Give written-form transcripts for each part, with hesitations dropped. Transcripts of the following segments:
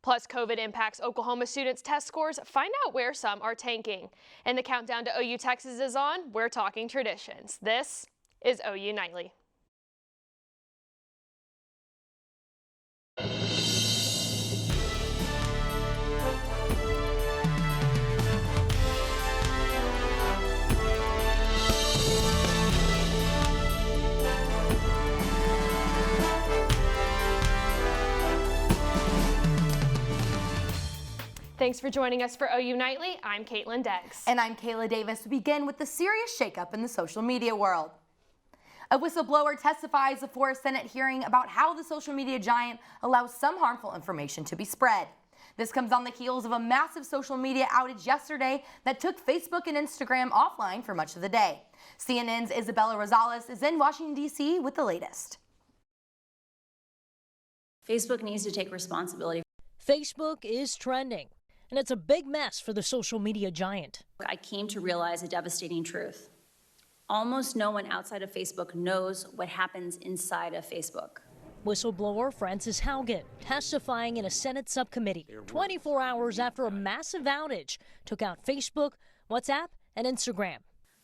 Plus, COVID impacts Oklahoma students' test scores. Find out where some are tanking. And the countdown to OU Texas is on. We're talking traditions. This is OU Nightly. Thanks for joining us for OU Nightly. I'm Kaitlyn Deggs. And I'm Kayla Davis. We begin with the serious shakeup in the social media world. A whistleblower testifies before a Senate hearing about how the social media giant allows some harmful information to be spread. This comes on the heels of a massive social media outage yesterday that took Facebook and Instagram offline for much of the day. CNN's Isabella Rosales is in Washington, D.C. with the latest. Facebook needs to take responsibility. Facebook is trending, and it's a big mess for the social media giant. I came to realize a devastating truth. Almost no one outside of Facebook knows what happens inside of Facebook. Whistleblower Frances Haugen testifying in a Senate subcommittee 24 hours after a massive outage took out Facebook, WhatsApp, and Instagram.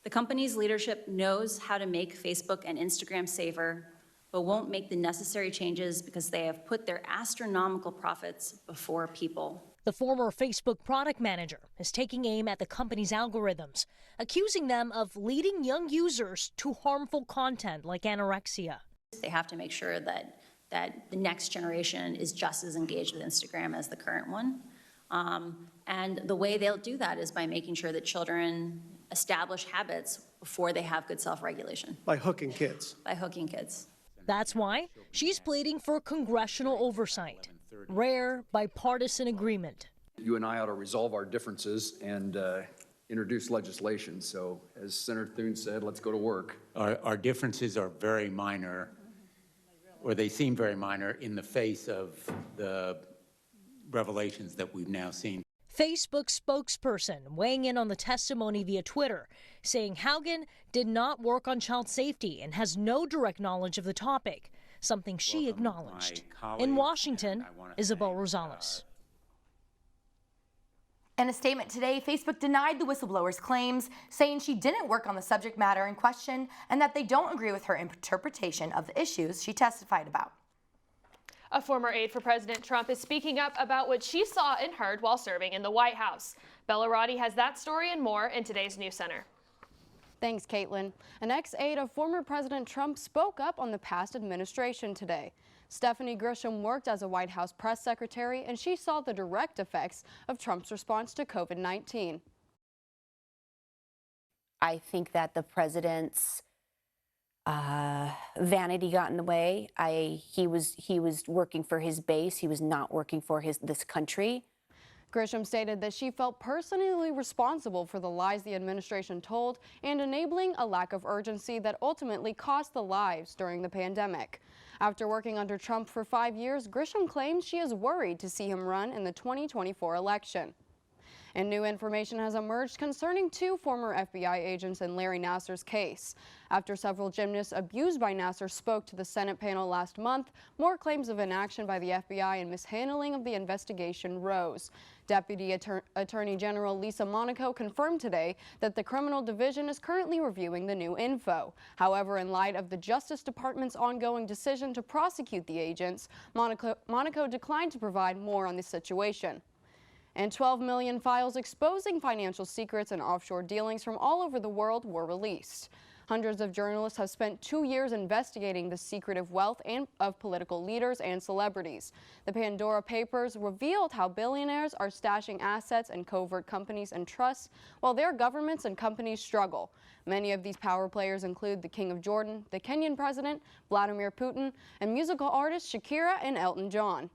The company's leadership knows how to make Facebook and Instagram safer, but won't make the necessary changes because they have put their astronomical profits before people. The former Facebook product manager is taking aim at the company's algorithms, accusing them of leading young users to harmful content like anorexia. They have to make sure that the next generation is just as engaged with Instagram as the current one. And the way they'll do that is by making sure that children establish habits before they have good self-regulation. By hooking kids. By hooking kids. That's why she's pleading for congressional oversight. Rare bipartisan agreement. You and I ought to resolve our differences and introduce legislation. So as Senator Thune said, let's go to work. Our differences are very minor, or they seem very minor in the face of the revelations that we've now seen. Facebook spokesperson weighing in on the testimony via Twitter, saying Haugen did not work on child safety and has no direct knowledge of the topic, something she acknowledged. In Washington, Isabel Rosales. In a statement today, Facebook denied the whistleblower's claims, saying she didn't work on the subject matter in question and that they don't agree with her interpretation of the issues she testified about. A former aide for President Trump is speaking up about what she saw and heard while serving in the White House. Roddy has that story and more in today's News Center. Thanks, Kaitlyn. An ex-aide of former President Trump spoke up on the past administration today. Stephanie Grisham worked as a White House press secretary, and she saw the direct effects of Trump's response to COVID-19. I think that the president's vanity got in the way. He was working for his base. He was not working for this country. Grisham stated that she felt personally responsible for the lies the administration told and enabling a lack of urgency that ultimately cost the lives during the pandemic. After working under Trump for 5 years, Grisham claims she is worried to see him run in the 2024 election. And new information has emerged concerning 2 former FBI agents in Larry Nassar's case. After several gymnasts abused by Nassar spoke to the Senate panel last month, more claims of inaction by the FBI and mishandling of the investigation rose. Deputy Attorney General Lisa Monaco confirmed today that the Criminal Division is currently reviewing the new info. However, in light of the Justice Department's ongoing decision to prosecute the agents, Monaco declined to provide more on the situation. And 12 million files exposing financial secrets and offshore dealings from all over the world were released. Hundreds of journalists have spent 2 years investigating the secretive wealth of political leaders and celebrities. The Pandora Papers revealed how billionaires are stashing assets in covert companies and trusts while their governments and companies struggle. Many of these power players include the King of Jordan, the Kenyan president, Vladimir Putin, and musical artists Shakira and Elton John.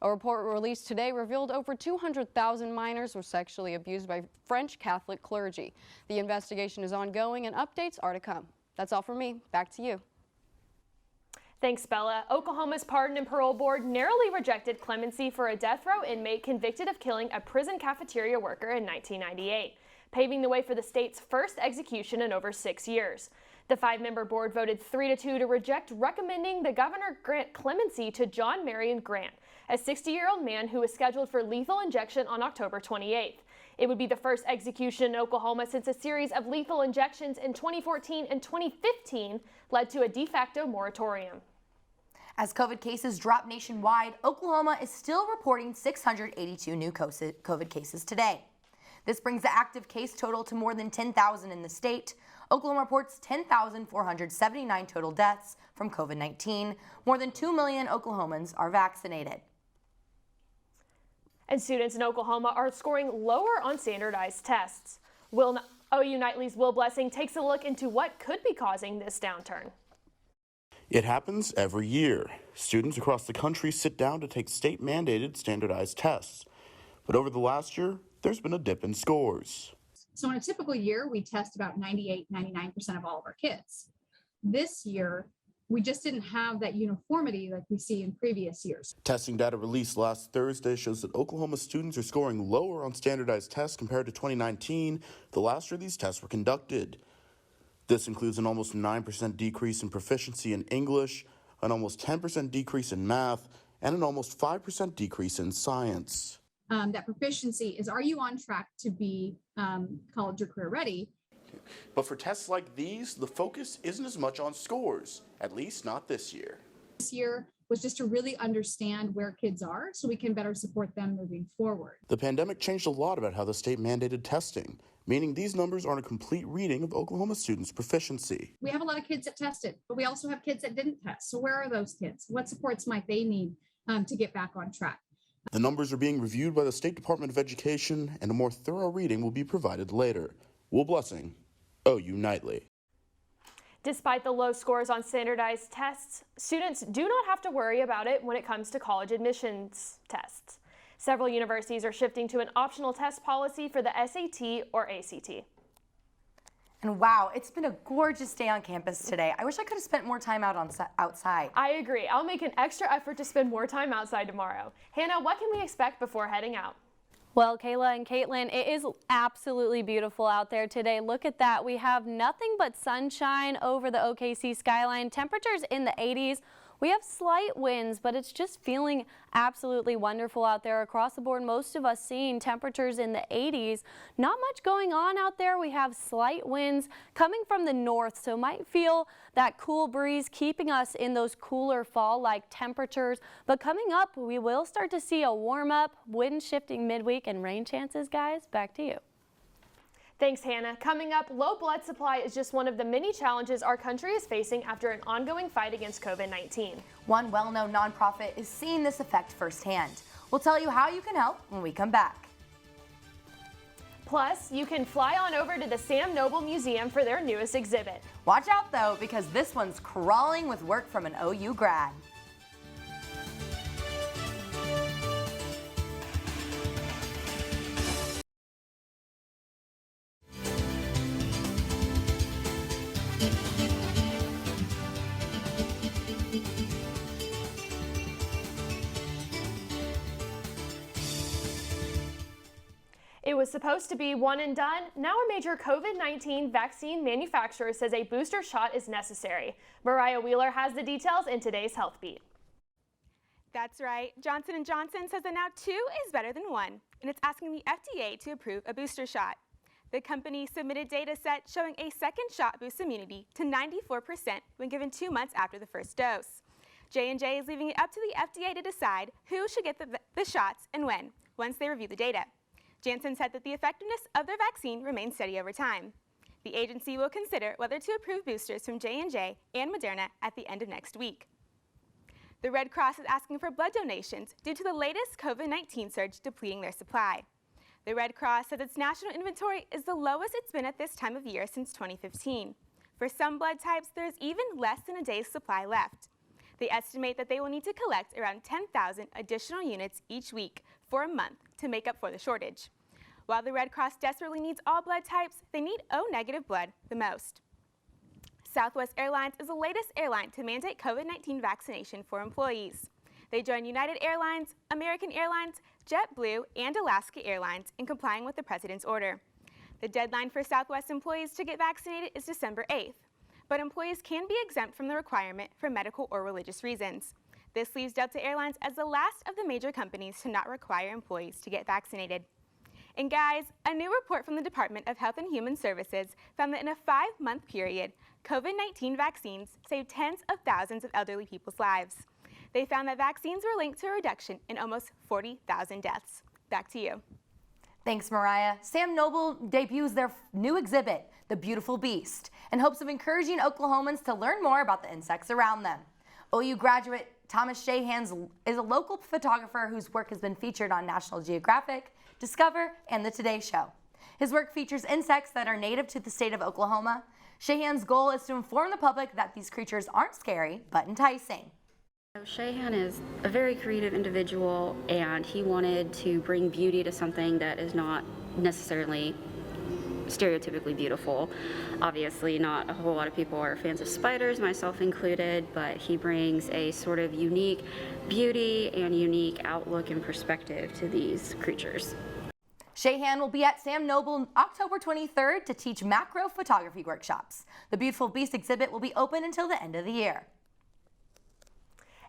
A report released today revealed over 200,000 minors were sexually abused by French Catholic clergy. The investigation is ongoing and updates are to come. That's all from me. Back to you. Thanks, Bella. Oklahoma's Pardon and Parole Board narrowly rejected clemency for a death row inmate convicted of killing a prison cafeteria worker in 1998, paving the way for the state's first execution in over 6 years. The 5-member board voted 3-2 to reject, recommending the governor grant clemency to John Marion Grant, a 60-year-old man who was scheduled for lethal injection on October 28th. It would be the first execution in Oklahoma since a series of lethal injections in 2014 and 2015 led to a de facto moratorium. As COVID cases drop nationwide, Oklahoma is still reporting 682 new COVID cases today. This brings the active case total to more than 10,000 in the state. Oklahoma reports 10,479 total deaths from COVID-19. More than 2 million Oklahomans are vaccinated. And students in Oklahoma are scoring lower on standardized tests. OU Nightly's Will Blessing takes a look into what could be causing this downturn. It happens every year. Students across the country sit down to take state-mandated standardized tests. But over the last year, there's been a dip in scores. So in a typical year, we test about 98, 99% of all of our kids. This year, we just didn't have that uniformity like we see in previous years. Testing data released last Thursday shows that Oklahoma students are scoring lower on standardized tests compared to 2019, the last year these tests were conducted. This includes an almost 9% decrease in proficiency in English, an almost 10% decrease in math, and an almost 5% decrease in science. That proficiency is, are you on track to be college or career ready? But for tests like these, the focus isn't as much on scores, at least not this year. This year was just to really understand where kids are so we can better support them moving forward. The pandemic changed a lot about how the state mandated testing, meaning these numbers aren't a complete reading of Oklahoma students' proficiency. We have a lot of kids that tested, but we also have kids that didn't test. So where are those kids? What supports might they need to get back on track? The numbers are being reviewed by the State Department of Education, and a more thorough reading will be provided later. Will Blessing, OU Nightly. Despite the low scores on standardized tests, students do not have to worry about it when it comes to college admissions tests. Several universities are shifting to an optional test policy for the SAT or ACT. And wow, it's been a gorgeous day on campus today. I wish I could have spent more time outside. I agree. I'll make an extra effort to spend more time outside tomorrow. Hannah, what can we expect before heading out? Well, Kayla and Kaitlyn, it is absolutely beautiful out there today. Look at that. We have nothing but sunshine over the OKC skyline. Temperatures in the 80s. We have slight winds, but it's just feeling absolutely wonderful out there across the board. Most of us seeing temperatures in the 80s. Not much going on out there. We have slight winds coming from the north, so might feel that cool breeze keeping us in those cooler fall-like temperatures. But coming up, we will start to see a warm-up, wind shifting midweek, and rain chances, guys. Back to you. Thanks, Hannah. Coming up, low blood supply is just one of the many challenges our country is facing after an ongoing fight against COVID-19. One well-known nonprofit is seeing this effect firsthand. We'll tell you how you can help when we come back. Plus, you can fly on over to the Sam Noble Museum for their newest exhibit. Watch out though, because this one's crawling with work from an OU grad. It was supposed to be one and done. Now a major COVID-19 vaccine manufacturer says a booster shot is necessary. Mariah Wheeler has the details in today's Health Beat. That's right. Johnson & Johnson says that now 2 is better than 1, and it's asking the FDA to approve a booster shot. The company submitted data set showing a second shot boosts immunity to 94% when given 2 months after the first dose. J&J is leaving it up to the FDA to decide who should get the shots and when, once they review the data. Janssen said that the effectiveness of their vaccine remains steady over time. The agency will consider whether to approve boosters from J&J and Moderna at the end of next week. The Red Cross is asking for blood donations due to the latest COVID-19 surge depleting their supply. The Red Cross says its national inventory is the lowest it's been at this time of year since 2015. For some blood types, there is even less than a day's supply left. They estimate that they will need to collect around 10,000 additional units each week for a month to make up for the shortage. While the Red Cross desperately needs all blood types, they need O-negative blood the most. Southwest Airlines is the latest airline to mandate COVID-19 vaccination for employees. They join United Airlines, American Airlines, JetBlue, and Alaska Airlines in complying with the president's order. The deadline for Southwest employees to get vaccinated is December 8th, but employees can be exempt from the requirement for medical or religious reasons. This leaves Delta Airlines as the last of the major companies to not require employees to get vaccinated. And guys, a new report from the Department of Health and Human Services found that in a 5-month period, COVID-19 vaccines saved tens of thousands of elderly people's lives. They found that vaccines were linked to a reduction in almost 40,000 deaths. Back to you. Thanks, Mariah. Sam Noble debuts their new exhibit, The Beautiful Beast, in hopes of encouraging Oklahomans to learn more about the insects around them. OU graduate Thomas Shahans is a local photographer whose work has been featured on National Geographic, Discover, and The Today Show. His work features insects that are native to the state of Oklahoma. Shahan's goal is to inform the public that these creatures aren't scary, but enticing. Shahan is a very creative individual, and he wanted to bring beauty to something that is not necessarily stereotypically beautiful. Obviously, not a whole lot of people are fans of spiders, myself included, but he brings a sort of unique beauty and unique outlook and perspective to these creatures. Shahan will be at Sam Noble October 23rd to teach macro photography workshops. The Beautiful Beast exhibit will be open until the end of the year.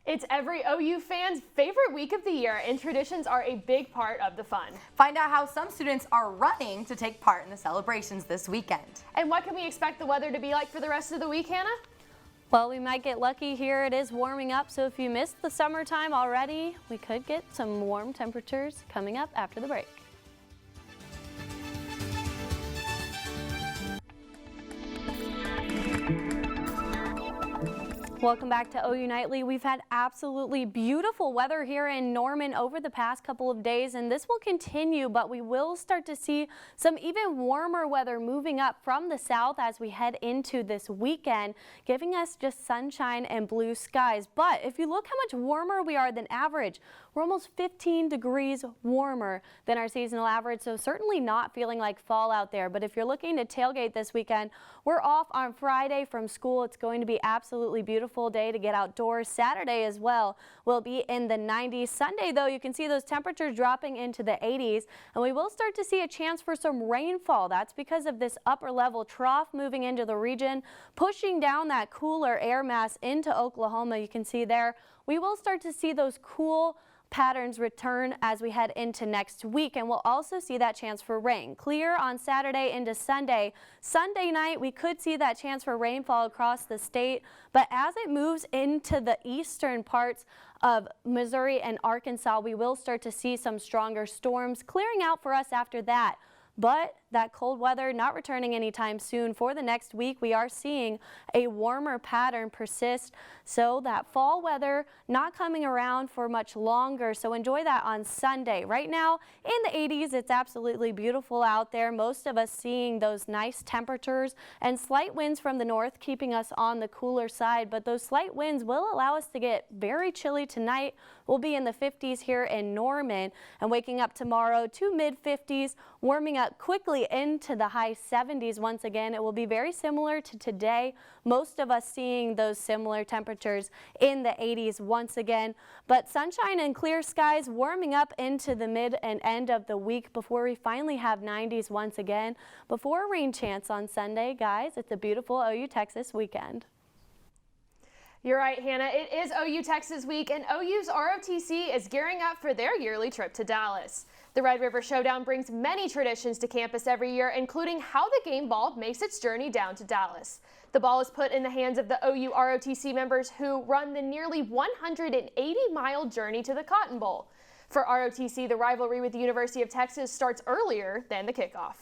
It's every OU fan's favorite week of the year, and traditions are a big part of the fun. Find out how some students are running to take part in the celebrations this weekend. And what can we expect the weather to be like for the rest of the week, Hannah? Well, we might get lucky here. It is warming up, so if you missed the summertime already, we could get some warm temperatures coming up after the break. Welcome back to OU Nightly. We've had absolutely beautiful weather here in Norman over the past couple of days, and this will continue, but we will start to see some even warmer weather moving up from the south as we head into this weekend, giving us just sunshine and blue skies. But if you look how much warmer we are than average, we're almost 15 degrees warmer than our seasonal average, so certainly not feeling like fall out there. But if you're looking to tailgate this weekend, we're off on Friday from school. It's going to be absolutely beautiful day to get outdoors. Saturday as well will be in the 90s. Sunday, though, you can see those temperatures dropping into the 80s, and we will start to see a chance for some rainfall. That's because of this upper level trough moving into the region, pushing down that cooler air mass into Oklahoma. You can see there, we will start to see those cool patterns return as we head into next week, and we'll also see that chance for rain. Clear on Saturday into Sunday. Sunday night, we could see that chance for rainfall across the state, but as it moves into the eastern parts of Missouri and Arkansas, we will start to see some stronger storms clearing out for us after that. But that cold weather not returning anytime soon. For the next week, we are seeing a warmer pattern persist, so that fall weather not coming around for much longer. So enjoy that on Sunday. Right now in the 80s, it's absolutely beautiful out there. Most of us seeing those nice temperatures and slight winds from the north keeping us on the cooler side, but those slight winds will allow us to get very chilly tonight. We'll be in the 50s here in Norman, and waking up tomorrow to mid-50s, warming up quickly into the high 70s once again. It will be very similar to today. Most of us seeing those similar temperatures in the 80s once again, but sunshine and clear skies warming up into the mid and end of the week before we finally have 90s once again. Before a rain chance on Sunday, guys, it's a beautiful OU Texas weekend. You're right, Hannah. It is OU Texas Week, and OU's ROTC is gearing up for their yearly trip to Dallas. The Red River Showdown brings many traditions to campus every year, including how the game ball makes its journey down to Dallas. The ball is put in the hands of the OU ROTC members who run the nearly 180-mile journey to the Cotton Bowl. For ROTC, the rivalry with the University of Texas starts earlier than the kickoff.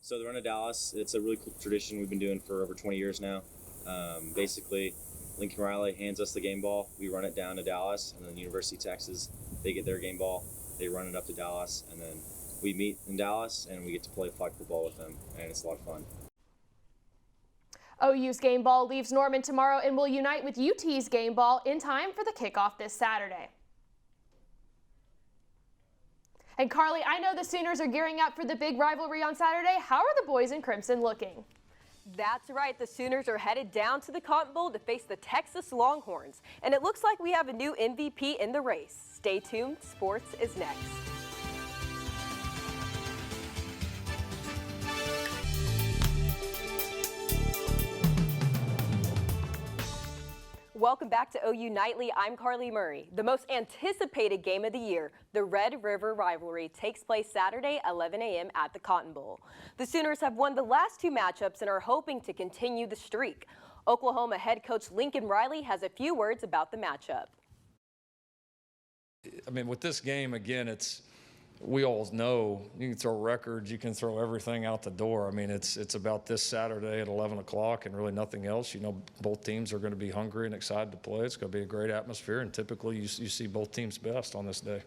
So the run to Dallas, it's a really cool tradition we've been doing for over 20 years now. Basically, Lincoln Riley hands us the game ball, we run it down to Dallas, and then the University of Texas, they get their game ball, they run it up to Dallas, and then we meet in Dallas and we get to play flag football with them, and it's a lot of fun. OU's game ball leaves Norman tomorrow and will unite with UT's game ball in time for the kickoff this Saturday. And Carly, I know the Sooners are gearing up for the big rivalry on Saturday. How are the boys in Crimson looking? That's right. The Sooners are headed down to the Cotton Bowl to face the Texas Longhorns. And it looks like we have a new MVP in the race. Stay tuned. Sports is next. welcome back to OU Nightly. I'm Carly Murray. The most anticipated game of the year, the Red River rivalry, takes place Saturday, 11 a.m. at the Cotton Bowl. The Sooners have won the last 2 matchups and are hoping to continue the streak. Oklahoma head coach Lincoln Riley has a few words about the matchup. I mean, with this game, again, we all know you can throw records, you can throw everything out the door. I mean, it's about this Saturday at 11 o'clock and really nothing else. You know, both teams are going to be hungry and excited to play. It's going to be a great atmosphere, and typically you see both teams' best on this day.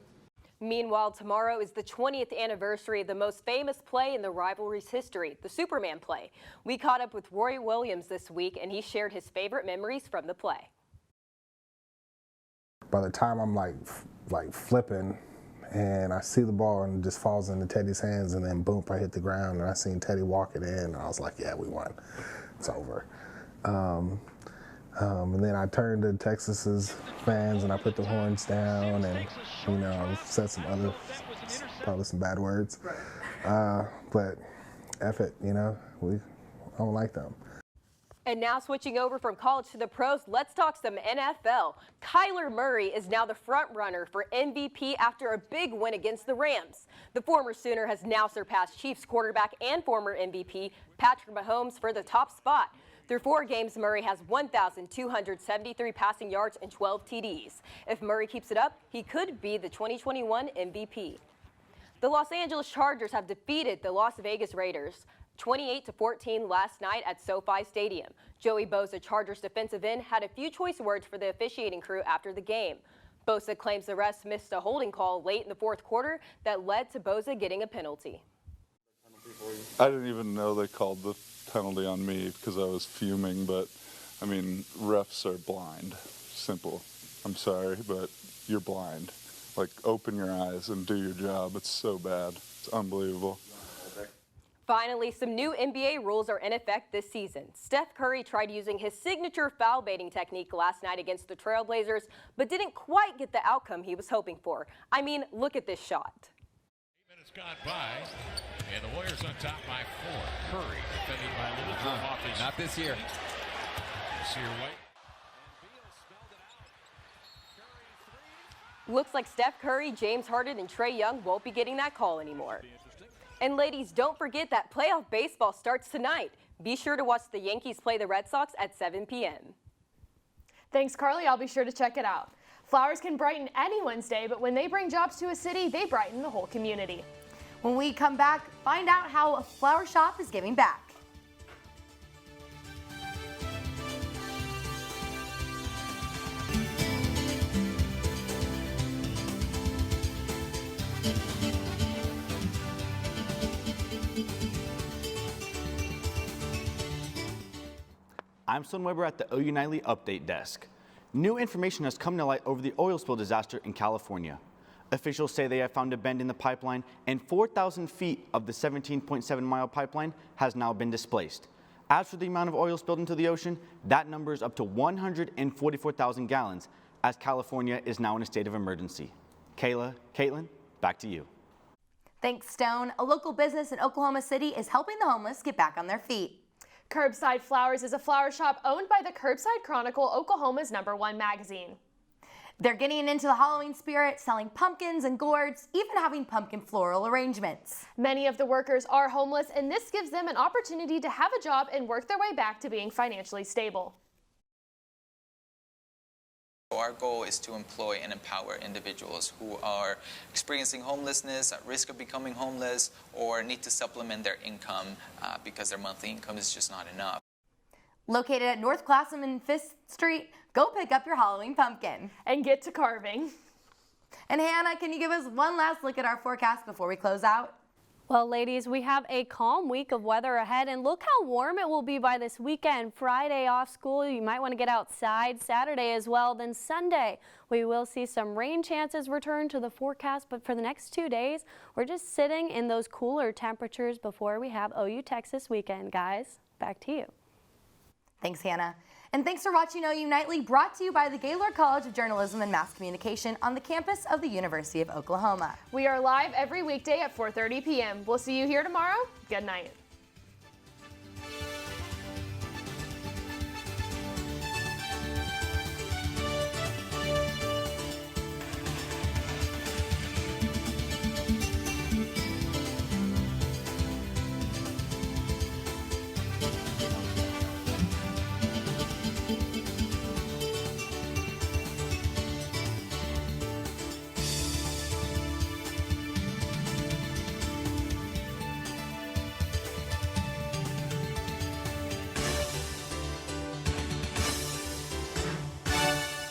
Meanwhile, tomorrow is the 20th anniversary of the most famous play in the rivalry's history, the Superman play. We caught up with Roy Williams this week, and he shared his favorite memories from the play. By the time I'm like flipping, and I see the ball and it just falls into Teddy's hands, and then boom, I hit the ground, and I seen Teddy walk it in, and I was like, yeah, we won. It's over. And then I turned to Texas's fans, and I put the horns down, and, you know, said some other, probably some bad words. But F it, you know, I don't like them. And now switching over from college to the pros, let's talk some NFL. Kyler Murray is now the front runner for MVP after a big win against the Rams. The former Sooner has now surpassed Chiefs quarterback and former MVP Patrick Mahomes for the top spot. Through 4 games, Murray has 1,273 passing yards and 12 TDs. If Murray keeps it up, he could be the 2021 MVP. The Los Angeles Chargers have defeated the Las Vegas Raiders 28-14 last night at SoFi Stadium. Joey Bosa, Chargers defensive end, had a few choice words for the officiating crew after the game. Bosa claims the refs missed a holding call late in the 4th quarter that led to Bosa getting a penalty. I didn't even know they called the penalty on me because I was fuming, but I mean, refs are blind. Simple. I'm sorry, but you're blind. Like, open your eyes and do your job. It's so bad. It's unbelievable. Finally, some new NBA rules are in effect this season. Steph Curry tried using his signature foul baiting technique last night against the Trailblazers, but didn't quite get the outcome he was hoping for. I mean, look at this shot. 8 minutes gone by, and the Warriors on top by 4. Curry defending by Little off his... Not this year. White. Looks like Steph Curry, James Harden, and Trae Young won't be getting that call anymore. And ladies, don't forget that playoff baseball starts tonight. Be sure to watch the Yankees play the Red Sox at 7 p.m. Thanks, Carly. I'll be sure to check it out. Flowers can brighten anyone's day, but when they bring jobs to a city, they brighten the whole community. When we come back, find out how a flower shop is giving back. I'm Sloan Weber at the OU Nightly Update Desk. New information has come to light over the oil spill disaster in California. Officials say they have found a bend in the pipeline, and 4,000 feet of the 17.7-mile pipeline has now been displaced. As for the amount of oil spilled into the ocean, that number is up to 144,000 gallons, as California is now in a state of emergency. Kayla, Kaitlyn, back to you. Thanks, Stone. A local business in Oklahoma City is helping the homeless get back on their feet. Curbside Flowers is a flower shop owned by the Curbside Chronicle, Oklahoma's #1 magazine. They're getting into the Halloween spirit, selling pumpkins and gourds, even having pumpkin floral arrangements. Many of the workers are homeless, and this gives them an opportunity to have a job and work their way back to being financially stable. Our goal is to employ and empower individuals who are experiencing homelessness, at risk of becoming homeless, or need to supplement their income because their monthly income is just not enough. Located at North Classam and 5th Street, go pick up your Halloween pumpkin. And get to carving. And Hannah, can you give us one last look at our forecast before we close out? Well, ladies, we have a calm week of weather ahead, and look how warm it will be by this weekend. Friday off school, you might want to get outside. Saturday as well. Then Sunday, we will see some rain chances return to the forecast, but for the next 2 days, we're just sitting in those cooler temperatures before we have OU Texas weekend. Guys, back to you. Thanks, Hannah. And thanks for watching OU Nightly, brought to you by the Gaylord College of Journalism and Mass Communication on the campus of the University of Oklahoma. We are live every weekday at 4:30 p.m. We'll see you here tomorrow. Good night.